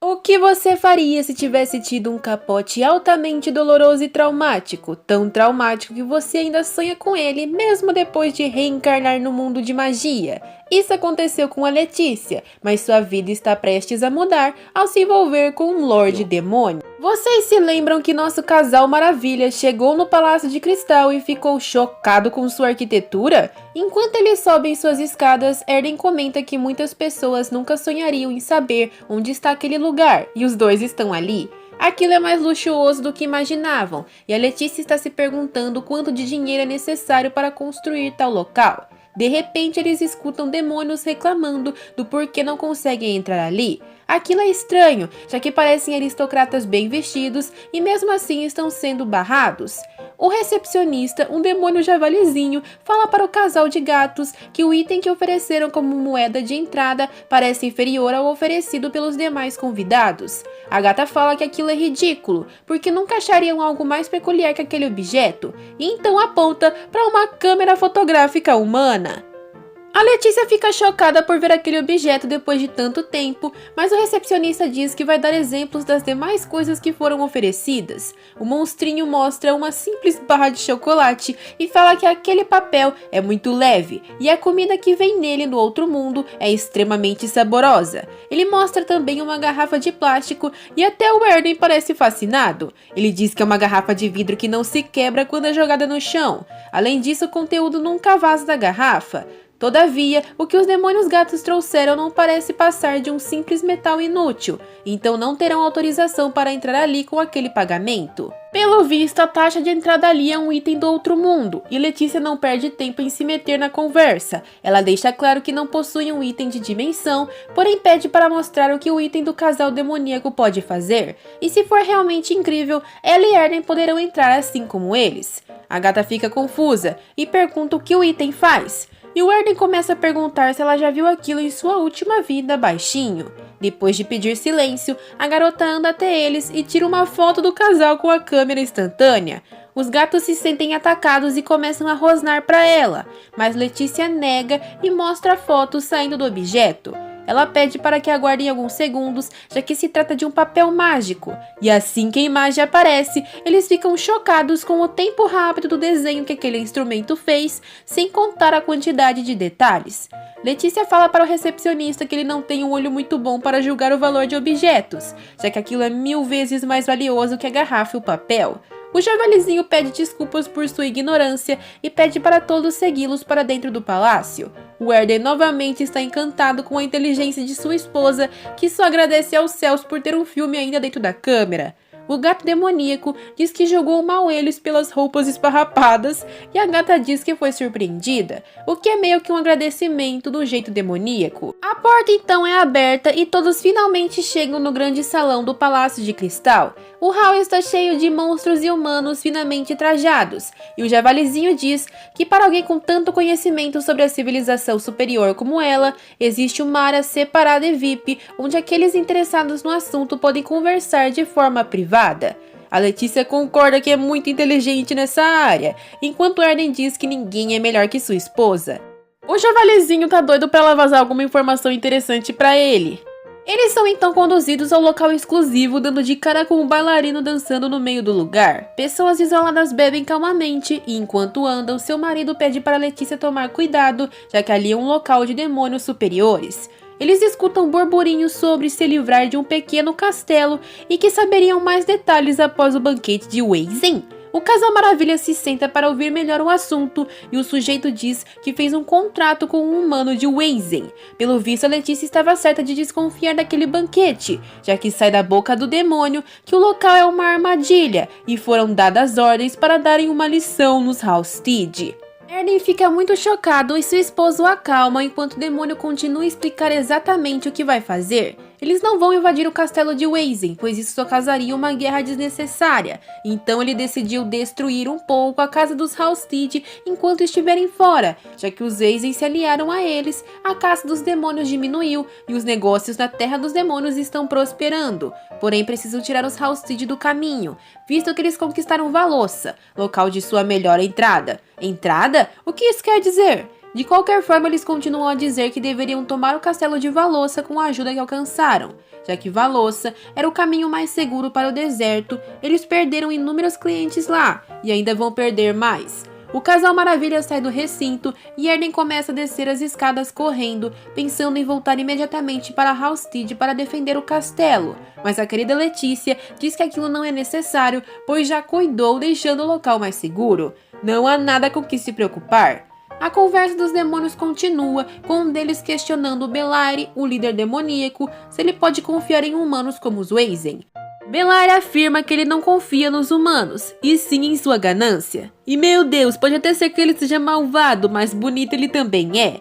O que você faria se tivesse tido um capote altamente doloroso e traumático, tão traumático que você ainda sonha com ele mesmo depois de reencarnar no mundo de magia? Isso aconteceu com a Letícia, mas sua vida está prestes a mudar ao se envolver com um Lorde Demônio. Vocês se lembram que nosso casal Maravilha chegou no Palácio de Cristal e ficou chocado com sua arquitetura? Enquanto eles sobem suas escadas, Erden comenta que muitas pessoas nunca sonhariam em saber onde está aquele lugar, e os dois estão ali. Aquilo é mais luxuoso do que imaginavam, e a Letícia está se perguntando quanto de dinheiro é necessário para construir tal local. De repente, eles escutam demônios reclamando do porquê não conseguem entrar ali. Aquilo é estranho, já que parecem aristocratas bem vestidos e mesmo assim estão sendo barrados. O recepcionista, um demônio javalizinho, fala para o casal de gatos que o item que ofereceram como moeda de entrada parece inferior ao oferecido pelos demais convidados. A gata fala que aquilo é ridículo, porque nunca achariam algo mais peculiar que aquele objeto, e então aponta para uma câmera fotográfica humana. A Letícia fica chocada por ver aquele objeto depois de tanto tempo, mas o recepcionista diz que vai dar exemplos das demais coisas que foram oferecidas. O monstrinho mostra uma simples barra de chocolate e fala que aquele papel é muito leve e a comida que vem nele no outro mundo é extremamente saborosa. Ele mostra também uma garrafa de plástico e até o Erden parece fascinado. Ele diz que é uma garrafa de vidro que não se quebra quando é jogada no chão. Além disso, o conteúdo nunca vaza da garrafa. Todavia, o que os demônios gatos trouxeram não parece passar de um simples metal inútil, então não terão autorização para entrar ali com aquele pagamento. Pelo visto, a taxa de entrada ali é um item do outro mundo, e Letícia não perde tempo em se meter na conversa. Ela deixa claro que não possui um item de dimensão, porém pede para mostrar o que o item do casal demoníaco pode fazer. E se for realmente incrível, ela e Erden poderão entrar assim como eles. A gata fica confusa e pergunta o que o item faz. E o Erden começa a perguntar se ela já viu aquilo em sua última vida baixinho. Depois de pedir silêncio, a garota anda até eles e tira uma foto do casal com a câmera instantânea. Os gatos se sentem atacados e começam a rosnar para ela, mas Letícia nega e mostra a foto saindo do objeto. Ela pede para que aguardem alguns segundos, já que se trata de um papel mágico. E assim que a imagem aparece, eles ficam chocados com o tempo rápido do desenho que aquele instrumento fez, sem contar a quantidade de detalhes. Letícia fala para o recepcionista que ele não tem um olho muito bom para julgar o valor de objetos, já que aquilo é 1000 vezes mais valioso que a garrafa e o papel. O javalizinho pede desculpas por sua ignorância e pede para todos segui-los para dentro do palácio. O Erden novamente está encantado com a inteligência de sua esposa, que só agradece aos céus por ter um filme ainda dentro da câmera. O gato demoníaco diz que jogou mal eles pelas roupas esfarrapadas e a gata diz que foi surpreendida, o que é meio que um agradecimento do jeito demoníaco. A porta então é aberta e todos finalmente chegam no grande salão do Palácio de Cristal. O hall está cheio de monstros e humanos finamente trajados, e o javalizinho diz que para alguém com tanto conhecimento sobre a civilização superior como ela, existe uma área separada e VIP, onde aqueles interessados no assunto podem conversar de forma privada. A Letícia concorda que é muito inteligente nessa área, enquanto Erden diz que ninguém é melhor que sua esposa. O javalizinho tá doido pra ela vazar alguma informação interessante pra ele. Eles são então conduzidos ao local exclusivo, dando de cara com um bailarino dançando no meio do lugar. Pessoas isoladas bebem calmamente e enquanto andam, seu marido pede para Letícia tomar cuidado, já que ali é um local de demônios superiores. Eles escutam burburinhos sobre se livrar de um pequeno castelo e que saberiam mais detalhes após o banquete de Weizen. O casal Maravilha se senta para ouvir melhor o assunto e o sujeito diz que fez um contrato com um humano de Weizen. Pelo visto, a Letícia estava certa de desconfiar daquele banquete, já que sai da boca do demônio que o local é uma armadilha e foram dadas ordens para darem uma lição nos Halstead. Erden fica muito chocado e sua esposa o acalma enquanto o demônio continua a explicar exatamente o que vai fazer. Eles não vão invadir o castelo de Weizen, pois isso só causaria uma guerra desnecessária. Então ele decidiu destruir um pouco a casa dos Halstead enquanto estiverem fora, já que os Weizen se aliaram a eles, a caça dos demônios diminuiu e os negócios na Terra dos Demônios estão prosperando. Porém precisam tirar os Halstead do caminho, visto que eles conquistaram Valossa, local de sua melhor entrada. Entrada? O que isso quer dizer? De qualquer forma, eles continuam a dizer que deveriam tomar o castelo de Valossa com a ajuda que alcançaram, já que Veloça era o caminho mais seguro para o deserto. Eles perderam inúmeros clientes lá e ainda vão perder mais. O casal Maravilha sai do recinto e Erden começa a descer as escadas correndo, pensando em voltar imediatamente para Halstead para defender o castelo. Mas a querida Letícia diz que aquilo não é necessário, pois já cuidou, deixando o local mais seguro. Não há nada com que se preocupar. A conversa dos demônios continua, com um deles questionando Belaire, o líder demoníaco, se ele pode confiar em humanos como os Weizen. Belaire afirma que ele não confia nos humanos, e sim em sua ganância. E meu Deus, pode até ser que ele seja malvado, mas bonito ele também é.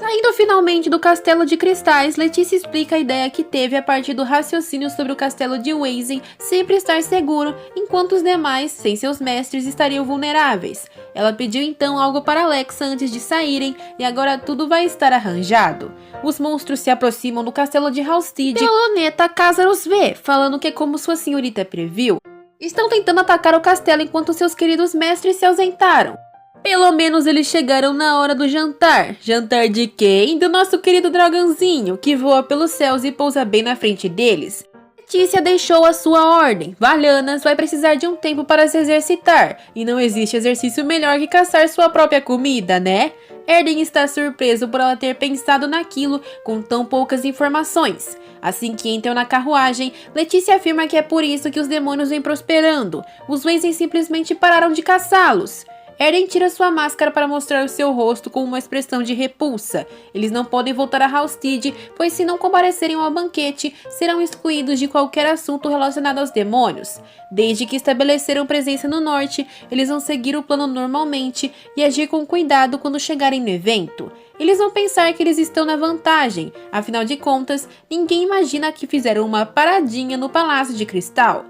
Saindo finalmente do Castelo de Cristais, Letícia explica a ideia que teve a partir do raciocínio sobre o Castelo de Weizen sempre estar seguro, enquanto os demais, sem seus mestres, estariam vulneráveis. Ela pediu então algo para Alexa antes de saírem, e agora tudo vai estar arranjado. Os monstros se aproximam do Castelo de Halstead e a Luneta Casa os vê, falando que, como sua senhorita previu, estão tentando atacar o castelo enquanto seus queridos mestres se ausentaram. Pelo menos eles chegaram na hora do jantar. Jantar de quem? Do nosso querido dragãozinho, que voa pelos céus e pousa bem na frente deles. Letícia deixou a sua ordem. Valanas vai precisar de um tempo para se exercitar, e não existe exercício melhor que caçar sua própria comida, né? Erden está surpreso por ela ter pensado naquilo com tão poucas informações. Assim que entram na carruagem, Letícia afirma que é por isso que os demônios vêm prosperando. Os Weizen simplesmente pararam de caçá-los. Erden tira sua máscara para mostrar o seu rosto com uma expressão de repulsa. Eles não podem voltar a Halstead, pois se não comparecerem ao banquete, serão excluídos de qualquer assunto relacionado aos demônios. Desde que estabeleceram presença no norte, eles vão seguir o plano normalmente e agir com cuidado quando chegarem no evento. Eles vão pensar que eles estão na vantagem, afinal de contas, ninguém imagina que fizeram uma paradinha no Palácio de Cristal.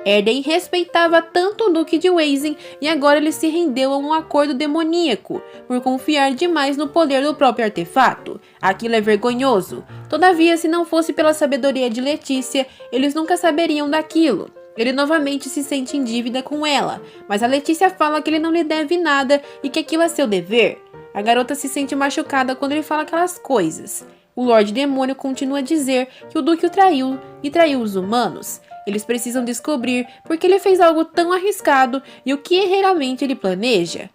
Erden respeitava tanto o Duque de Weizen e agora ele se rendeu a um acordo demoníaco, por confiar demais no poder do próprio artefato. Aquilo é vergonhoso. Todavia, se não fosse pela sabedoria de Letícia, eles nunca saberiam daquilo. Ele novamente se sente em dívida com ela, mas a Letícia fala que ele não lhe deve nada e que aquilo é seu dever. A garota se sente machucada quando ele fala aquelas coisas. O Lorde Demônio continua a dizer que o Duque o traiu e traiu os humanos. Eles precisam descobrir por que ele fez algo tão arriscado e o que realmente ele planeja.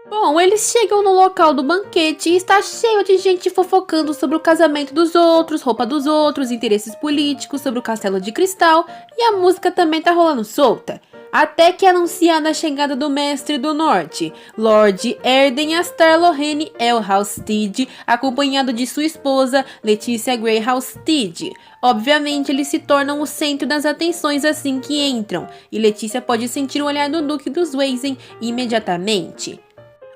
Bom, eles chegam no local do banquete e está cheio de gente fofocando sobre o casamento dos outros, roupa dos outros, interesses políticos, sobre o Castelo de Cristal, e a música também tá rolando solta. Até que é anunciada a chegada do Mestre do Norte, Lord Erden Astar Lorraine El Halstead, acompanhado de sua esposa, Letícia Grey Halstead. Obviamente, eles se tornam o centro das atenções assim que entram, e Letícia pode sentir o olhar do Duque dos Weizen imediatamente.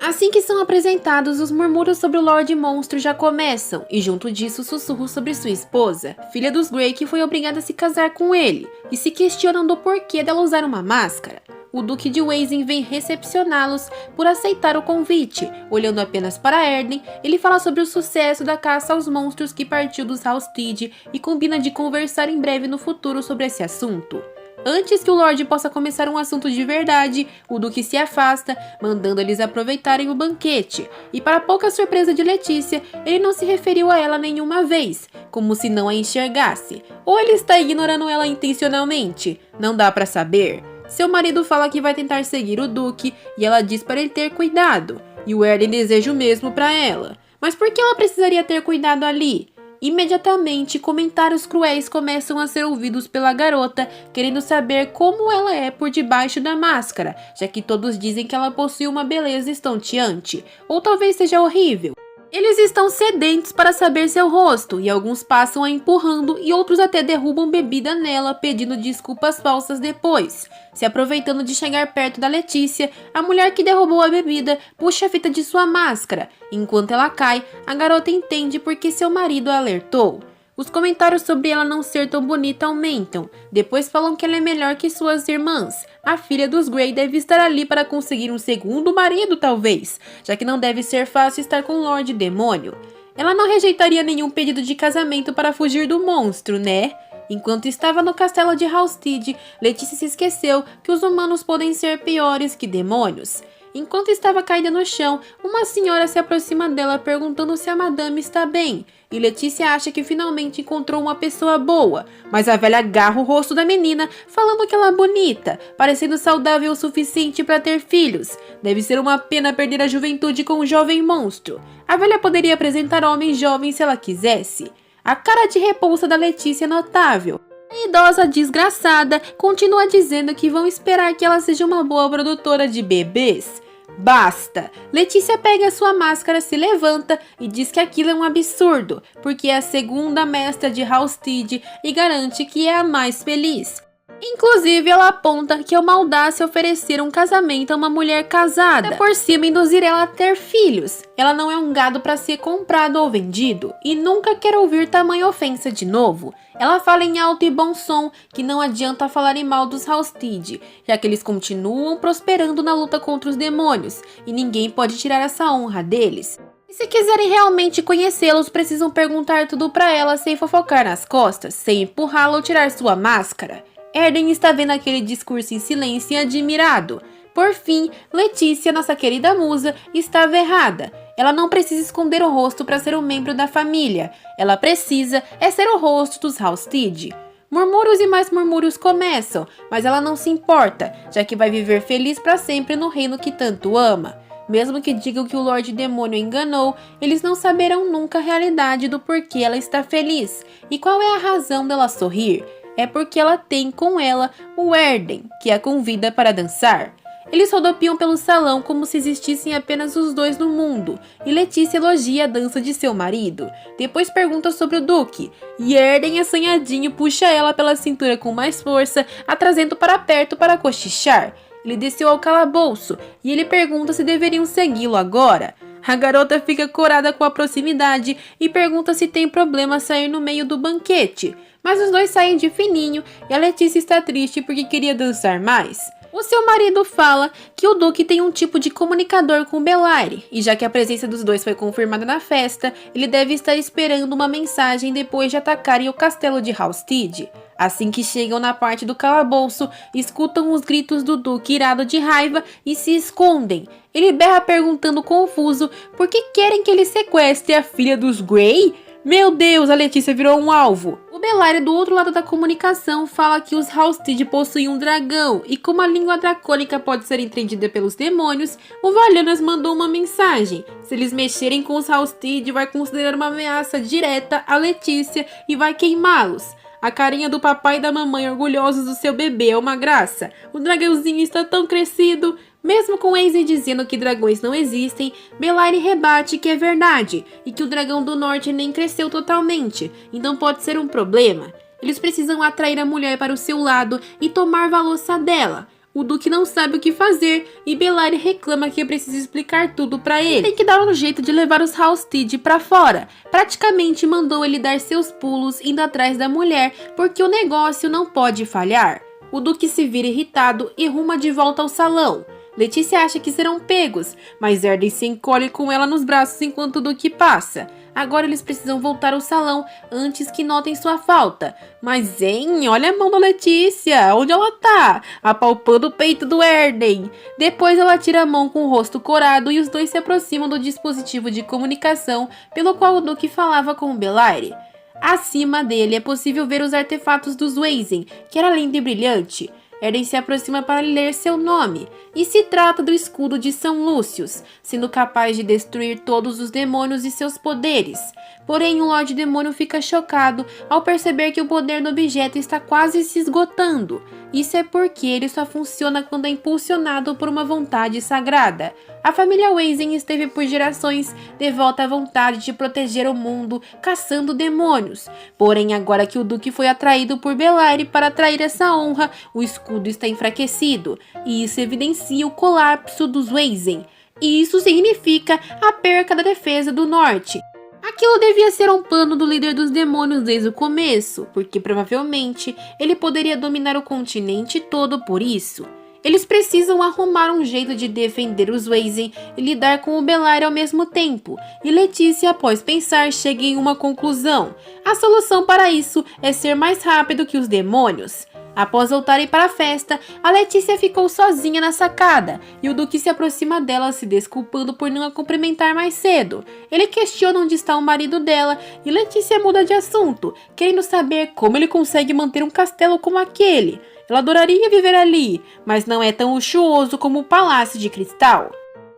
Assim que são apresentados, os murmúrios sobre o Lorde Monstro já começam, e junto disso sussurros sobre sua esposa, filha dos Grey, que foi obrigada a se casar com ele, e se questionam do porquê dela usar uma máscara. O Duque de Weizen vem recepcioná-los por aceitar o convite. Olhando apenas para Erden, ele fala sobre o sucesso da caça aos monstros que partiu dos Halstead e combina de conversar em breve no futuro sobre esse assunto. Antes que o Lorde possa começar um assunto de verdade, o Duque se afasta, mandando eles aproveitarem o banquete. E para pouca surpresa de Letícia, ele não se referiu a ela nenhuma vez, como se não a enxergasse. Ou ele está ignorando ela intencionalmente? Não dá para saber. Seu marido fala que vai tentar seguir o Duque e ela diz para ele ter cuidado. E o Erden deseja o mesmo para ela. Mas por que ela precisaria ter cuidado ali? Imediatamente, comentários cruéis começam a ser ouvidos pela garota, querendo saber como ela é por debaixo da máscara, já que todos dizem que ela possui uma beleza estonteante, ou talvez seja horrível. Eles estão sedentos para saber seu rosto, e alguns passam a empurrando e outros até derrubam bebida nela, pedindo desculpas falsas depois. Se aproveitando de chegar perto da Letícia, a mulher que derrubou a bebida puxa a fita de sua máscara. Enquanto ela cai, a garota entende porque seu marido a alertou. Os comentários sobre ela não ser tão bonita aumentam. Depois falam que ela é melhor que suas irmãs. A filha dos Grey deve estar ali para conseguir um segundo marido, talvez, já que não deve ser fácil estar com o Lorde Demônio. Ela não rejeitaria nenhum pedido de casamento para fugir do monstro, né? Enquanto estava no castelo de Halstead, Letícia se esqueceu que os humanos podem ser piores que demônios. Enquanto estava caída no chão, uma senhora se aproxima dela perguntando se a madame está bem. E Letícia acha que finalmente encontrou uma pessoa boa, mas a velha agarra o rosto da menina, falando que ela é bonita, parecendo saudável o suficiente para ter filhos. Deve ser uma pena perder a juventude com um jovem monstro. A velha poderia apresentar homens jovens se ela quisesse. A cara de repulsa da Letícia é notável. A idosa desgraçada continua dizendo que vão esperar que ela seja uma boa produtora de bebês. Basta! Letícia pega sua máscara, se levanta e diz que aquilo é um absurdo, porque é a segunda mestra de Halstead e garante que é a mais feliz. Inclusive, ela aponta que é uma audácia oferecer um casamento a uma mulher casada, até por cima induzir ela a ter filhos. Ela não é um gado para ser comprado ou vendido, e nunca quer ouvir tamanha ofensa de novo. Ela fala em alto e bom som que não adianta falarem mal dos Halstead, já que eles continuam prosperando na luta contra os demônios, e ninguém pode tirar essa honra deles. E se quiserem realmente conhecê-los, precisam perguntar tudo para ela sem fofocar nas costas, sem empurrá-la ou tirar sua máscara. Erden está vendo aquele discurso em silêncio e admirado. Por fim, Letícia, nossa querida musa, estava errada. Ela não precisa esconder o rosto para ser um membro da família. Ela precisa ser o rosto dos Halstead. Murmúrios e mais murmúrios começam, mas ela não se importa, já que vai viver feliz para sempre no reino que tanto ama. Mesmo que digam que o Lorde Demônio a enganou, eles não saberão nunca a realidade do porquê ela está feliz. E qual é a razão dela sorrir? É porque ela tem com ela o Erden, que a convida para dançar. Eles rodopiam pelo salão como se existissem apenas os dois no mundo, e Letícia elogia a dança de seu marido. Depois pergunta sobre o Duque, e Erden, assanhadinho, puxa ela pela cintura com mais força, a trazendo para perto para cochichar. Ele desceu ao calabouço, e ele pergunta se deveriam segui-lo agora. A garota fica corada com a proximidade e pergunta se tem problema sair no meio do banquete. Mas os dois saem de fininho e a Letícia está triste porque queria dançar mais. O seu marido fala que o Duque tem um tipo de comunicador com Belaire, e já que a presença dos dois foi confirmada na festa, ele deve estar esperando uma mensagem depois de atacarem o castelo de Halstead. Assim que chegam na parte do calabouço, escutam os gritos do Duque irado de raiva e se escondem. Ele berra perguntando confuso por que querem que ele sequestre a filha dos Grey? Meu Deus, a Letícia virou um alvo. O Belaire, do outro lado da comunicação, fala que os Halstead possuem um dragão, e como a língua dracônica pode ser entendida pelos demônios, o Valhanas mandou uma mensagem. Se eles mexerem com os Halstead, vai considerar uma ameaça direta a Letícia e vai queimá-los. A carinha do papai e da mamãe orgulhosos do seu bebê é uma graça. O dragãozinho está tão crescido. Mesmo com Eisen dizendo que dragões não existem, Belaire rebate que é verdade, e que o dragão do norte nem cresceu totalmente, então pode ser um problema. Eles precisam atrair a mulher para o seu lado e tomar Valossa dela. O Duque não sabe o que fazer, e Belaire reclama que precisa explicar tudo para ele. Tem que dar um jeito de levar os Halstead para fora. Praticamente mandou ele dar seus pulos indo atrás da mulher, porque o negócio não pode falhar. O Duque se vira irritado e ruma de volta ao salão. Letícia acha que serão pegos, mas Erden se encolhe com ela nos braços enquanto o Duque passa. Agora eles precisam voltar ao salão antes que notem sua falta. Mas, hein, olha a mão da Letícia, onde ela tá? Apalpando o peito do Erden. Depois ela tira a mão com o rosto corado e os dois se aproximam do dispositivo de comunicação pelo qual o Duque falava com o Belaire. Acima dele é possível ver os artefatos dos Weisen, que era lindo e brilhante. Erden se aproxima para ler seu nome, e se trata do escudo de São Lúcius, sendo capaz de destruir todos os demônios e seus poderes. Porém, o Lorde Demônio fica chocado ao perceber que o poder do objeto está quase se esgotando. Isso é porque ele só funciona quando é impulsionado por uma vontade sagrada. A família Weisen esteve por gerações devota à vontade de proteger o mundo, caçando demônios. Porém, agora que o Duque foi atraído por Belaire para atrair essa honra, o escudo está enfraquecido, e isso evidencia o colapso dos Weisen. E isso significa a perca da defesa do norte. Aquilo devia ser um plano do líder dos demônios desde o começo, porque provavelmente ele poderia dominar o continente todo por isso. Eles precisam arrumar um jeito de defender os Weisen e lidar com o Belaire ao mesmo tempo, e Letícia, após pensar, chega em uma conclusão. A solução para isso é ser mais rápido que os demônios. Após voltarem para a festa, a Letícia ficou sozinha na sacada e o Duque se aproxima dela, se desculpando por não a cumprimentar mais cedo. Ele questiona onde está o marido dela e Letícia muda de assunto, querendo saber como ele consegue manter um castelo como aquele. Ela adoraria viver ali, mas não é tão luxuoso como o Palácio de Cristal.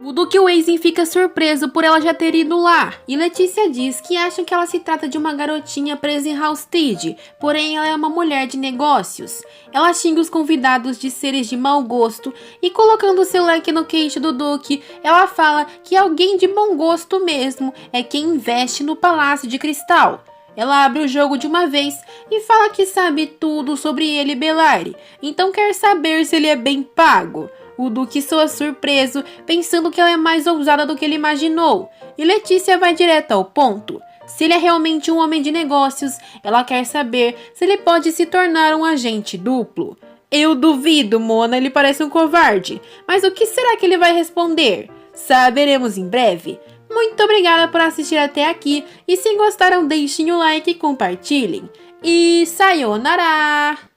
O Duque Weasley fica surpreso por ela já ter ido lá, e Letícia diz que acha que ela se trata de uma garotinha presa em Hogsmeade, porém ela é uma mulher de negócios. Ela xinga os convidados de seres de mau gosto, e colocando seu leque no queixo do Duque, ela fala que alguém de bom gosto mesmo é quem investe no Palácio de Cristal. Ela abre o jogo de uma vez e fala que sabe tudo sobre ele e Bellaire, então quer saber se ele é bem pago. O Duque soa surpreso, pensando que ela é mais ousada do que ele imaginou, e Letícia vai direto ao ponto. Se ele é realmente um homem de negócios, ela quer saber se ele pode se tornar um agente duplo. Eu duvido, Mona, ele parece um covarde, mas o que será que ele vai responder? Saberemos em breve. Muito obrigada por assistir até aqui, e se gostaram deixem o like e compartilhem. E sayonara!